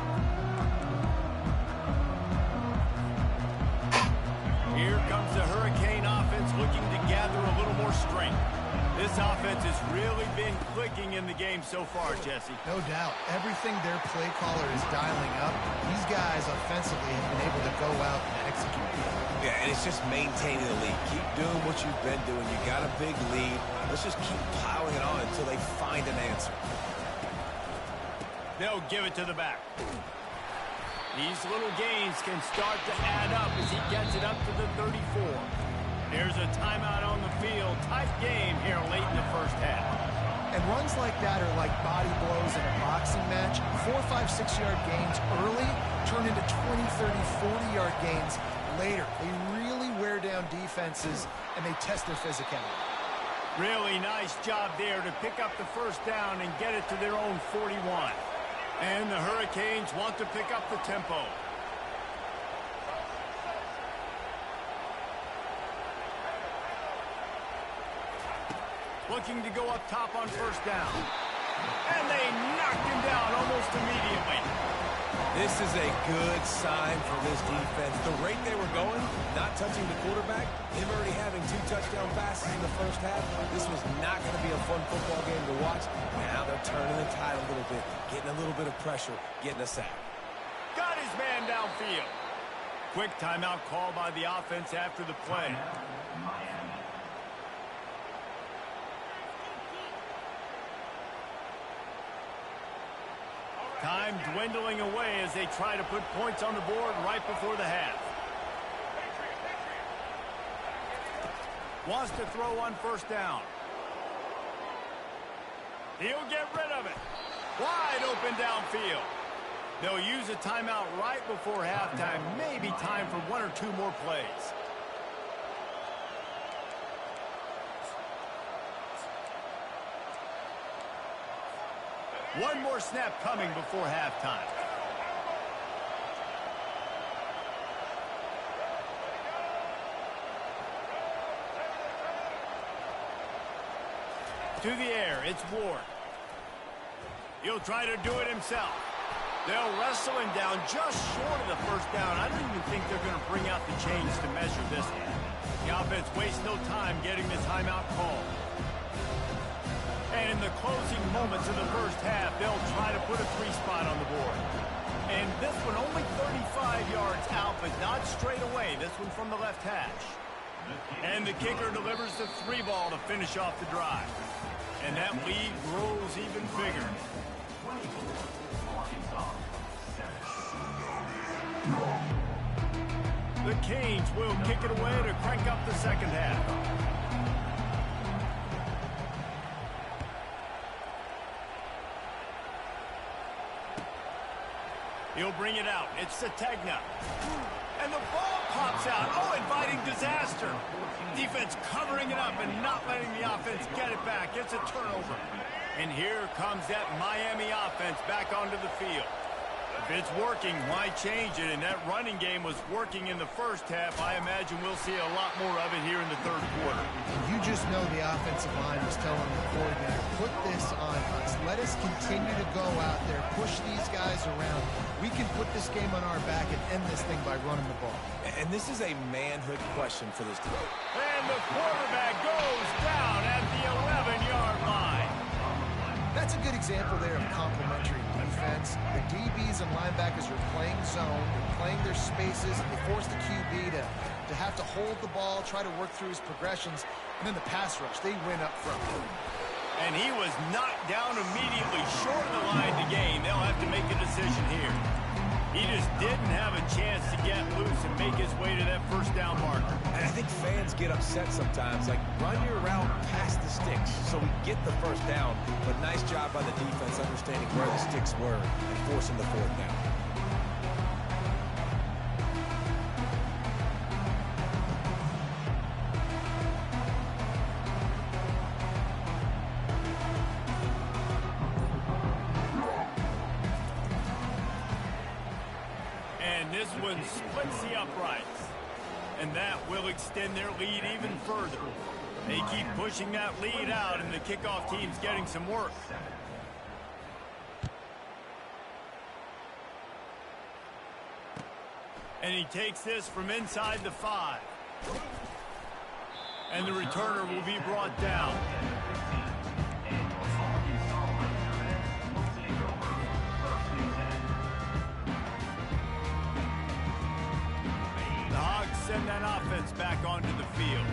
Here comes the Hurricane offense looking to gather a little more strength. This offense has really been clicking in the game so far, Jesse. No doubt. Everything their play caller is dialing up, these guys offensively have been able to go out and execute. Yeah, and it's just maintaining the lead. Keep doing what you've been doing. You got a big lead. Let's just keep piling it on until they find an answer. They'll give it to the back. These little gains can start to add up as he gets it up to the 34. There's a timeout on the field. Tight game here late in the first half. And runs like that are like body blows in a boxing match. 4, 5, 6-yard gains early turn into 20, 30, 40-yard gains later. They really wear down defenses, and they test their physicality. Really nice job there to pick up the first down and get it to their own 41. And the Hurricanes want to pick up the tempo. Looking to go up top on first down. And they knocked him down almost immediately. This is a good sign for this defense. The rate they were going, not touching the quarterback, him already having 2 touchdown passes in the first half. This was not going to be a fun football game to watch. Now they're turning the tide a little bit, getting a little bit of pressure, getting a sack. Got his man downfield. Quick timeout call by the offense after the play. Time dwindling away as they try to put points on the board right before the half. Wants to throw on first down. He'll get rid of it. Wide open downfield. They'll use a timeout right before halftime. Maybe time for 1 or 2 more plays. One more snap coming before halftime. To the air, it's Ward. He'll try to do it himself. They'll wrestle him down just short of the first down. I don't even think they're going to bring out the chains to measure this one. The offense wastes no time getting the timeout call. And in the closing moments of the first half, they'll try to put a 3-spot on the board. And this one only 35 yards out, but not straight away. This one from the left hash. And the kicker delivers the 3 ball to finish off the drive. And that lead grows even bigger. The Canes will kick it away to crank up the second half. He'll bring it out. It's Sategna. And the ball pops out. Oh, inviting disaster. Defense covering it up and not letting the offense get it back. It's a turnover. And here comes that Miami offense back onto the field. If it's working, why change it? And that running game was working in the first half. I imagine we'll see a lot more of it here in the third quarter. You just know the offensive line was telling the coordinator, put this on us. Let us continue to go out there, push these guys around. We can put this game on our back and end this thing by running the ball. And this is a manhood question for this team. And the quarterback goes down at the 11-yard line. That's a good example there of complementary defense. The DBs and linebackers are playing zone, they're playing their spaces, and they force the QB to have to hold the ball, try to work through his progressions, and then the pass rush, they win up front. And he was knocked down immediately short of the line to gain. They'll have to make a decision here. He just didn't have a chance to get loose and make his way to that first down marker. And I think fans get upset sometimes. Like, run your route past the sticks so we get the first down. But nice job by the defense understanding where the sticks were and forcing the fourth down. This one splits the uprights, and that will extend their lead even further. They keep pushing that lead out, and the kickoff team's getting some work. And he takes this from inside the 5. And the returner will be brought down. Send that offense back onto the field.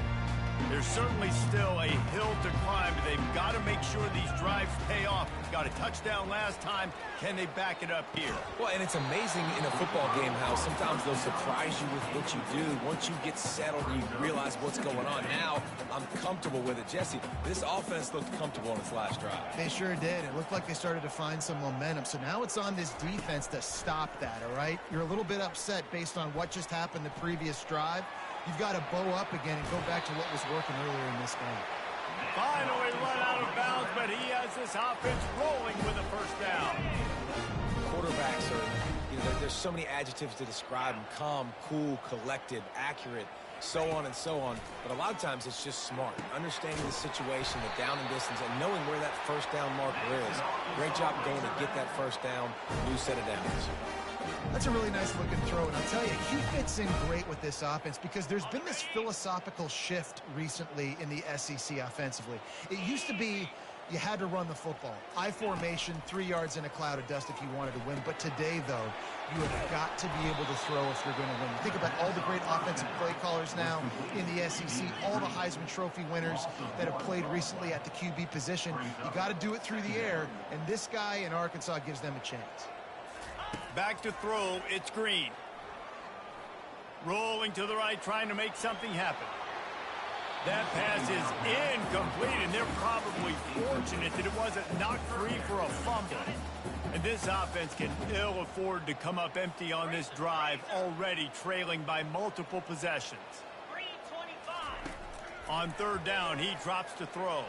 There's certainly still a hill to climb, but they've got to make sure these drives pay off. Got a touchdown last time. Can they back it up here? Well, and it's amazing in a football game how sometimes they'll surprise you with what you do. Once you get settled, you realize what's going on. Now, I'm comfortable with it. Jesse, this offense looked comfortable on its last drive. They sure did. It looked like they started to find some momentum. So now it's on this defense to stop that, all right? You're a little bit upset based on what just happened the previous drive. You've got to bow up again and go back to what was working earlier in this game. Finally run out of bounds, but he has this offense rolling with a first down. Quarterbacks are, there's so many adjectives to describe them. Calm, cool, collected, accurate, so on and so on. But a lot of times it's just smart. Understanding the situation, the down and distance, and knowing where that first down marker is. Great job going to get that first down, new set of downs. That's a really nice looking throw, and I'll tell you, he fits in great with this offense because there's been this philosophical shift recently in the SEC offensively. It used to be you had to run the football. I formation, 3 yards in a cloud of dust if you wanted to win. But today, though, you have got to be able to throw if you're going to win. Think about all the great offensive play callers now in the SEC, all the Heisman Trophy winners that have played recently at the QB position. You got to do it through the air, and this guy in Arkansas gives them a chance. Back to throw, it's Green. Rolling to the right, trying to make something happen. That pass is incomplete, and they're probably fortunate that it wasn't knocked free for a fumble. And this offense can ill afford to come up empty on this drive, already trailing by multiple possessions. On third down, he drops to throw.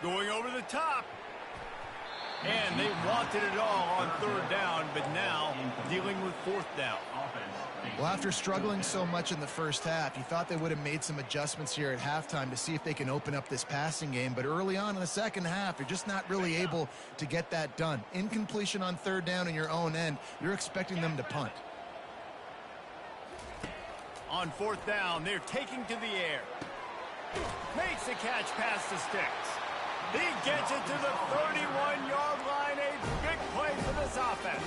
Going over the top. And they wanted it all on third down, but now dealing with fourth down. Well, after struggling so much in the first half, you thought they would have made some adjustments here at halftime to see if they can open up this passing game. But early on in the second half, you're just not really able to get that done. Incompletion on third down in your own end, you're expecting them to punt. On fourth down, they're taking to the air. Makes the catch past the sticks. He gets it to the 31-yard line. A big play for this offense.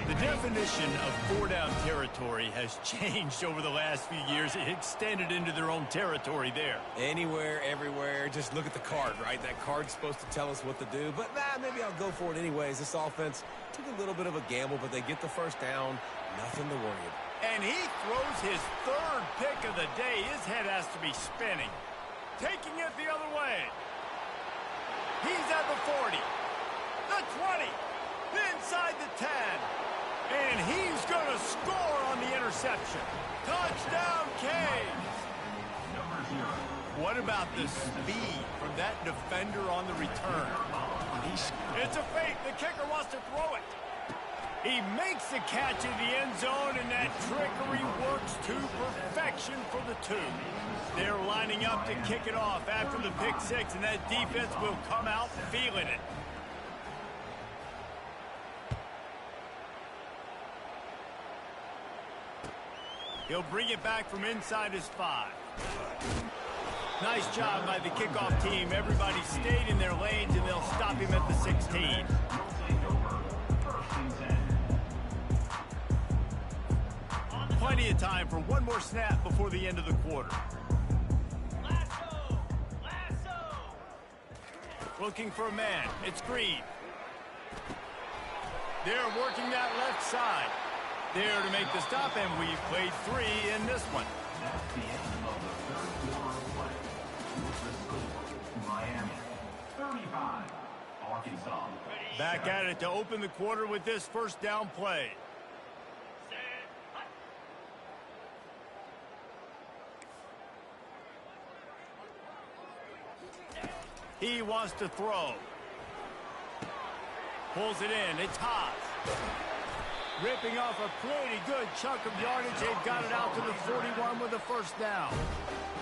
The definition of four-down territory has changed over the last few years. It extended into their own territory there. Anywhere, everywhere, just look at the card, right? That card's supposed to tell us what to do, but maybe I'll go for it anyways. This offense took a little bit of a gamble, but they get the first down. Nothing to worry about. And he throws his third pick of the day. His head has to be spinning. Taking it the other way. He's at the 40, the 20, inside the 10. And he's going to score on the interception. Touchdown, Canes. What about the speed from that defender on the return? It's a fake. The kicker wants to throw it. He makes the catch in the end zone, and that trickery works to perfection for the two. They're lining up to kick it off after the pick six, and that defense will come out feeling it. He'll bring it back from inside his 5. Nice job by the kickoff team. Everybody stayed in their lanes, and they'll stop him at the 16. Plenty of time for one more snap before the end of the quarter. Looking for a man. It's Green. They're working that left side. There to make the stop, and we've played 3 in this one. That's the end of the third quarter of play. With the score, Miami 35, Arkansas. Back at it to open the quarter with this first down play. He wants to throw. Pulls it in. It's Haas. Ripping off a pretty good chunk of yardage. They've got it out to the 41 with a first down.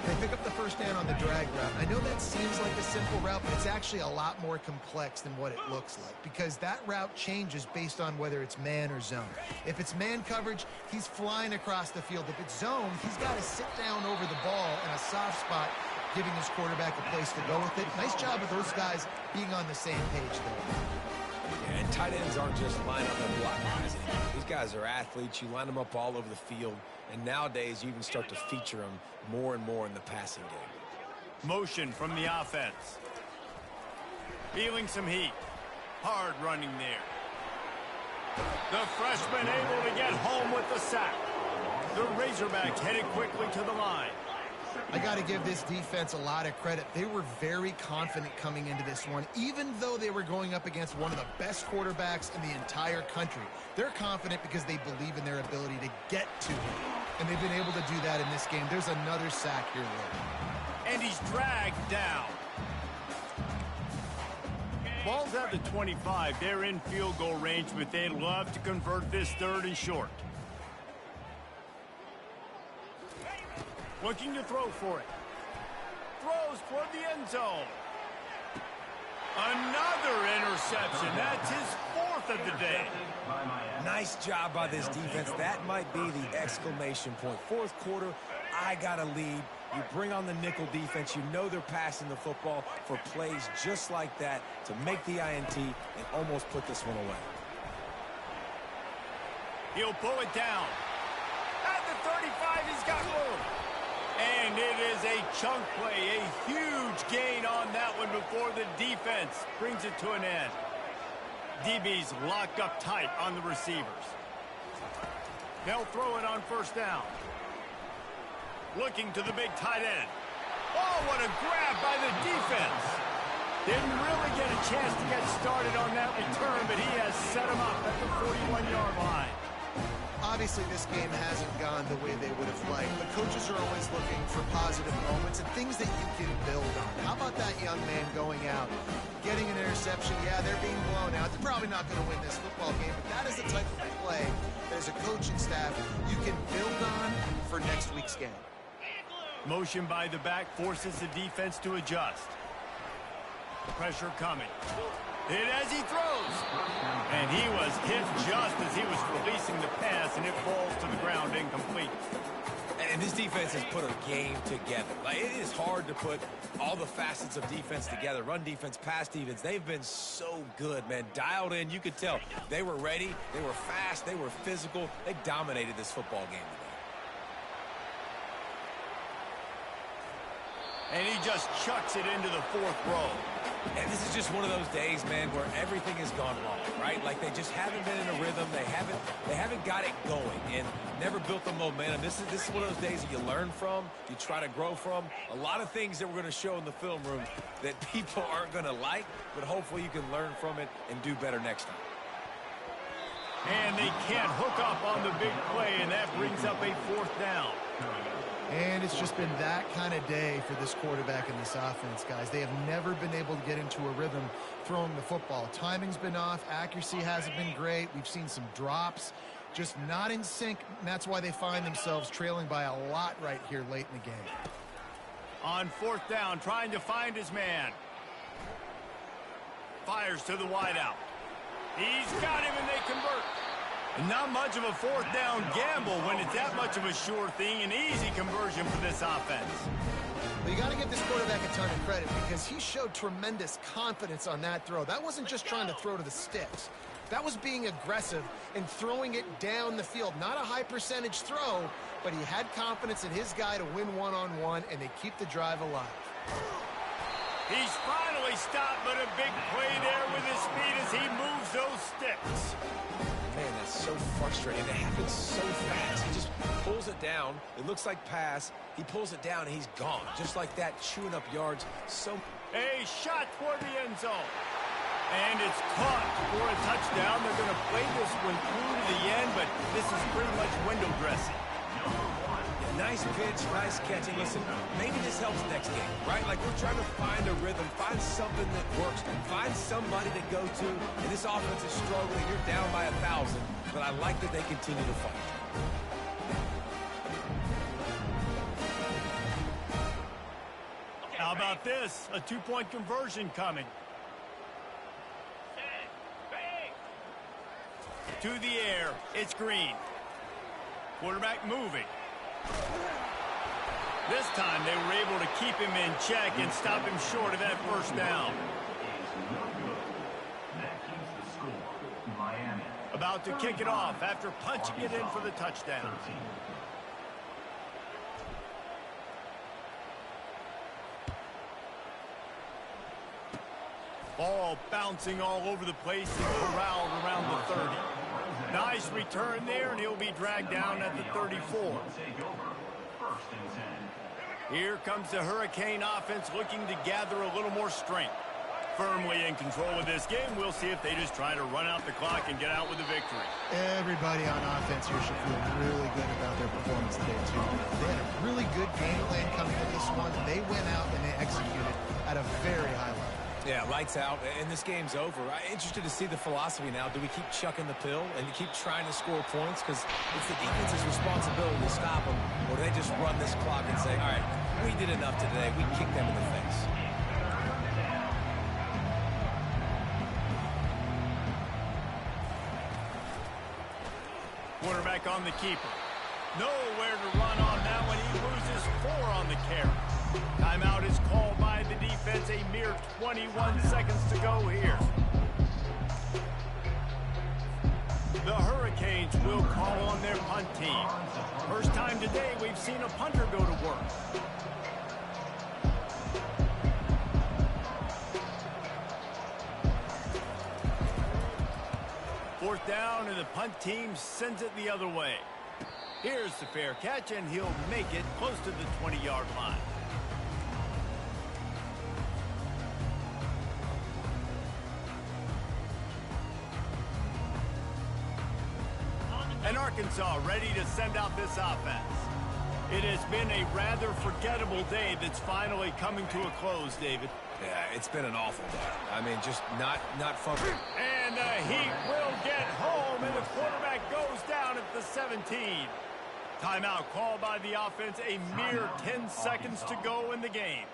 They pick up the first down on the drag route. I know that seems like a simple route, but it's actually a lot more complex than what it looks like because that route changes based on whether it's man or zone. If it's man coverage, he's flying across the field. If it's zone, he's got to sit down over the ball in a soft spot, giving his quarterback a place to go with it. Nice job of those guys being on the same page there. Yeah, and tight ends aren't just line up and block guys anymore. These guys are athletes. You line them up all over the field. And nowadays, you even start to feature them more and more in the passing game. Motion from the offense. Feeling some heat. Hard running there. The freshman able to get home with the sack. The Razorbacks headed quickly to the line. I got to give this defense a lot of credit. They were very confident coming into this one, even though they were going up against one of the best quarterbacks in the entire country. They're confident because they believe in their ability to get to him, and they've been able to do that in this game. There's another sack here later. And he's dragged down. Ball's at the 25. They're in field goal range, but they'd love to convert this 3rd and short. Looking to throw for it. Throws toward the end zone. Another interception. That's his 4th of the day. Nice job by this defense. That might be the exclamation point. 4th quarter, I got a lead. You bring on the nickel defense. You know they're passing the football for plays just like that to make the INT and almost put this one away. He'll pull it down. At the 35, he's got room. And it is a chunk play, a huge gain on that one before the defense brings it to an end. DB's locked up tight on the receivers. They'll throw it on first down. Looking to the big tight end. Oh, what a grab by the defense. Didn't really get a chance to get started on that return, but he has set him up at the 41-yard line. Obviously, this game hasn't gone the way they would have liked, but coaches are always looking for positive moments and things that you can build on. How about that young man going out, getting an interception? Yeah, they're being blown out. They're probably not going to win this football game, but that is the type of play that as a coaching staff you can build on for next week's game. Motion by the back forces the defense to adjust. Pressure coming. Hit as he throws. And he was hit just as he was releasing the pass, and it falls to the ground incomplete. And this defense has put a game together. Like, it is hard to put all the facets of defense together. Run defense, pass defense. They've been so good, man. Dialed in. You could tell they were ready. They were fast. They were physical. They dominated this football game today. And he just chucks it into the 4th row. And this is just one of those days, man, where everything has gone wrong, right? Like they just haven't been in a rhythm. They haven't got it going and never built the momentum. This is one of those days that you learn from, you try to grow from. A lot of things that we're going to show in the film room that people aren't going to like, but hopefully you can learn from it and do better next time. And they can't hook up on the big play, and that brings up a 4th down. And it's just been that kind of day for this quarterback and this offense, guys. They have never been able to get into a rhythm throwing the football. Timing's been off. Accuracy hasn't been great. We've seen some drops. Just not in sync, and that's why they find themselves trailing by a lot right here late in the game. On 4th down, trying to find his man. Fires to the wideout. He's got him, and they convert. Not much of a 4th down gamble when it's that much of a sure thing. An easy conversion for this offense. Well, you got to give this quarterback a ton of credit because he showed tremendous confidence on that throw. That wasn't just trying to throw to the sticks. That was being aggressive and throwing it down the field. Not a high percentage throw, but he had confidence in his guy to win one-on-one, and they keep the drive alive. He's finally stopped, but a big play there with his speed as he moves those sticks. Man, that's so frustrating. It happens so fast. He just pulls it down. It looks like pass. He pulls it down, and he's gone. Just like that, chewing up yards. A shot toward the end zone. And it's caught for a touchdown. They're going to play this one through to the end, but this is pretty much window dressing. Yeah, nice pitch, nice catching. Listen, maybe this helps next game, right? Like we're trying to find a rhythm, find something that works, find somebody to go to. And this offense is struggling. You're down by 1,000, but I like that they continue to fight. How about this? A two-point conversion coming. To the air, it's Green. Quarterback moving. This time they were able to keep him in check and stop him short of that first down. About to kick it off after punching it in for the touchdown. Ball bouncing all over the place and corralled around the 30. Nice return there, and he'll be dragged down at the 34. Here comes the Hurricane offense looking to gather a little more strength. Firmly in control of this game. We'll see if they just try to run out the clock and get out with a victory. Everybody on offense here should feel really good about their performance today, too. They had a really good game plan coming to this one. They went out and they executed at a very high level. Yeah, lights out, and this game's over. I'm interested to see the philosophy now. Do we keep chucking the pill and keep trying to score points? Because it's the defense's responsibility to stop them, or do they just run this clock and say, all right, we did enough today. We kicked them in the face. Quarterback on the keeper. Nowhere to run on that one. He loses 4 on the carry. Timeout is called by the defense. A mere 21 seconds to go here. The Hurricanes will call on their punt team. First time today we've seen a punter go to work. Fourth down, and the punt team sends it the other way. Here's the fair catch, and he'll make it close to the 20-yard line. And Arkansas ready to send out this offense. It has been a rather forgettable day that's finally coming to a close, David. Yeah, it's been an awful day. I mean, just not fun. And the Heat will get home, and the quarterback goes down at the 17. Timeout called by the offense. A mere 10 seconds to go in the game.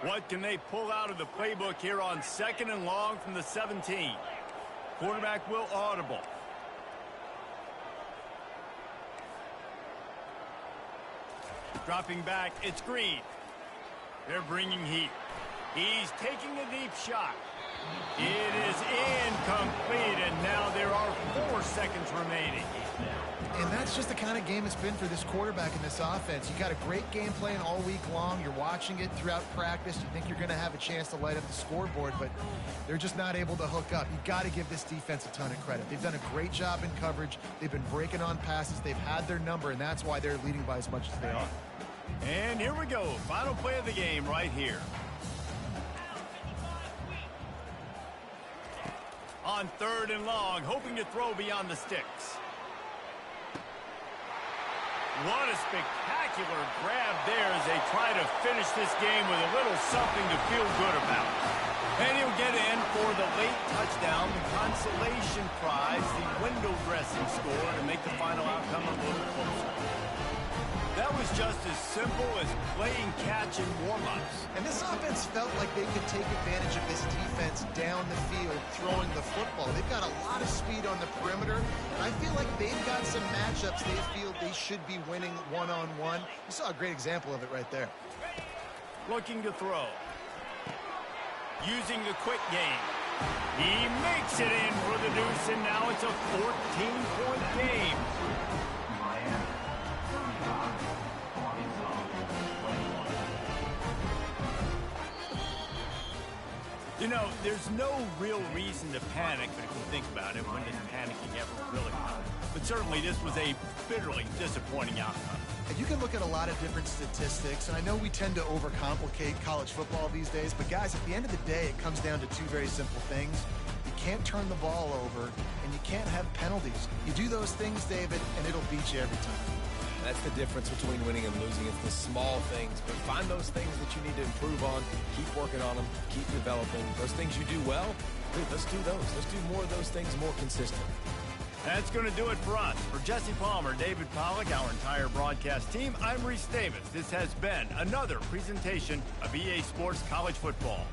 What can they pull out of the playbook here on 2nd and long from the 17? Quarterback will audible. Dropping back, it's Green. They're bringing heat. He's taking a deep shot. It is incomplete, and now there are 4 seconds remaining. And that's just the kind of game it's been for this quarterback in this offense. You got a great game plan all week long. You're watching it throughout practice. You think you're going to have a chance to light up the scoreboard, but they're just not able to hook up. You've got to give this defense a ton of credit. They've done a great job in coverage. They've been breaking on passes. They've had their number, and that's why they're leading by as much as they are. And here we go. Final play of the game right here. On 3rd and long, hoping to throw beyond the sticks. What a spectacular grab there as they try to finish this game with a little something to feel good about. And he'll get in for the late touchdown, the consolation prize, the window dressing score to make the final outcome a little closer. That was just as simple as playing catch in warm-ups. And this offense felt like they could take advantage of this defense down the field throwing the football. They've got a lot of speed on the perimeter, and I feel like they've got some matchups they feel they should be winning one-on-one. You saw a great example of it right there. Looking to throw. Using the quick game. He makes it in for the deuce, and now it's a 14-point game. You know, there's no real reason to panic, but if you think about it, when does panicking ever really come? But certainly this was a bitterly disappointing outcome. And you can look at a lot of different statistics, and I know we tend to overcomplicate college football these days, but guys, at the end of the day, it comes down to two very simple things. You can't turn the ball over, and you can't have penalties. You do those things, David, and it'll beat you every time. That's the difference between winning and losing. It's the small things, but find those things that you need to improve on. Keep working on them. Keep developing. Those things you do well, dude, let's do those. Let's do more of those things more consistently. That's going to do it for us. For Jesse Palmer, David Pollack, our entire broadcast team, I'm Reese Davis. This has been another presentation of EA Sports College Football.